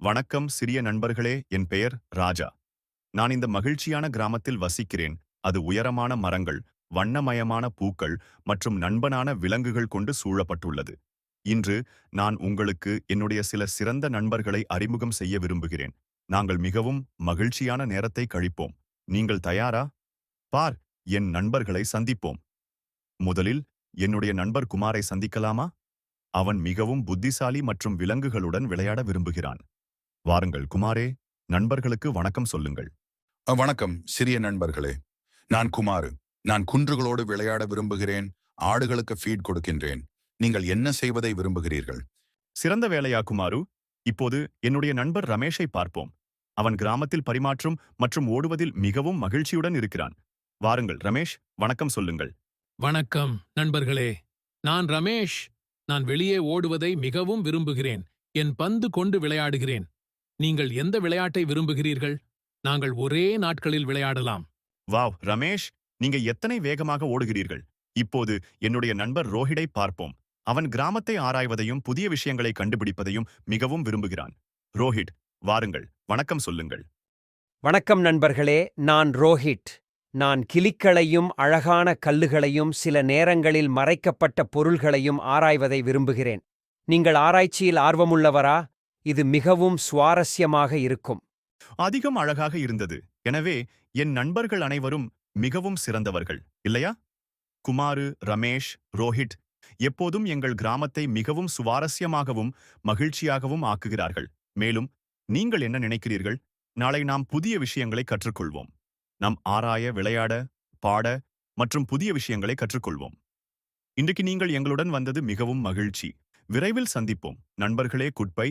வணக்கம் சிறிய நண்பர்களே, என் பெயர் ராஜா. நான் இந்த மகிழ்ச்சியான கிராமத்தில் வசிக்கிறேன். அது உயரமான மரங்கள், வண்ணமயமான பூக்கள் மற்றும் நண்பனான விலங்குகள் கொண்டு சூழப்பட்டுள்ளது. இன்று நான் உங்களுக்கு என்னுடைய சில சிறந்த நண்பர்களை அறிமுகம் செய்ய விரும்புகிறேன். நாங்கள் மிகவும் மகிழ்ச்சியான நேரத்தை கழிப்போம். நீங்கள் தயாரா? பார், என் நண்பர்களை சந்திப்போம். முதலில் என்னுடைய நண்பர் குமாரை சந்திக்கலாமா? அவன் மிகவும் புத்திசாலி மற்றும் விலங்குகளுடன் விளையாட விரும்புகிறான். வாருங்கள் குமாரே, நண்பர்களுக்கு வணக்கம் சொல்லுங்கள். வணக்கம் சிறிய நண்பர்களே. நான் குமாரு. நான் குன்றுகளோடு விளையாட விரும்புகிறேன். ஆடுகளுக்கு ஃபீட் கொடுக்கின்றேன். நீங்கள் என்ன செய்வதை விரும்புகிறீர்கள்? சிறந்த வேலையா குமாரு. இப்போது என்னுடைய நண்பர் ரமேஷை பார்ப்போம். அவன் கிராமத்தில் பரிமாற்றம் மற்றும் ஓடுவதில் மிகவும் மகிழ்ச்சியுடன் இருக்கிறான். வாருங்கள் ரமேஷ், வணக்கம் சொல்லுங்கள். வணக்கம் நண்பர்களே. நான் ரமேஷ். நான் வெளியே ஓடுவதை மிகவும் விரும்புகிறேன். என் பந்து கொண்டு விளையாடுகிறேன். நீங்கள் எந்த விளையாட்டை விரும்புகிறீர்கள்? நாங்கள் ஒரே நாட்களில் விளையாடலாம். வாவ் ரமேஷ், நீங்க எத்தனை வேகமாக ஓடுகிறீர்கள். இப்போது என்னுடைய நண்பர் ரோஹிடை பார்ப்போம். அவன் கிராமத்தை ஆராய்வதையும் புதிய விஷயங்களை கண்டுபிடிப்பதையும் மிகவும் விரும்புகிறான். ரோஹிட், வாருங்கள், வணக்கம் சொல்லுங்கள். வணக்கம் நண்பர்களே, நான் ரோஹிட். நான் கிளிக்களையும் அழகான கல்லுகளையும் சில நேரங்களில் மறைக்கப்பட்ட பொருள்களையும் ஆராய்வதை விரும்புகிறேன். நீங்கள் ஆராய்ச்சியில் ஆர்வமுள்ளவரா? இது மிகவும் சுவாரஸ்யமாக இருக்கும். அதிகம் அழகாக இருந்தது. எனவே என் நண்பர்கள் அனைவரும் மிகவும் சிறந்தவர்கள், இல்லையா? குமாரு, ரமேஷ், ரோஹித் எப்போதும் எங்கள் கிராமத்தை மிகவும் சுவாரஸ்யமாகவும் மகிழ்ச்சியாகவும் ஆக்குகிறார்கள். மேலும் நீங்கள் என்ன நினைக்கிறீர்கள்? நாளை நாம் புதிய விஷயங்களை கற்றுக்கொள்வோம். நாம் ஆராய, விளையாட, பாட மற்றும் புதிய விஷயங்களை கற்றுக்கொள்வோம். இன்றைக்கு நீங்கள் எங்களுடன் வந்தது மிகவும் மகிழ்ச்சி. விரைவில் சந்திப்போம். நண்பர்களே, குட்பை.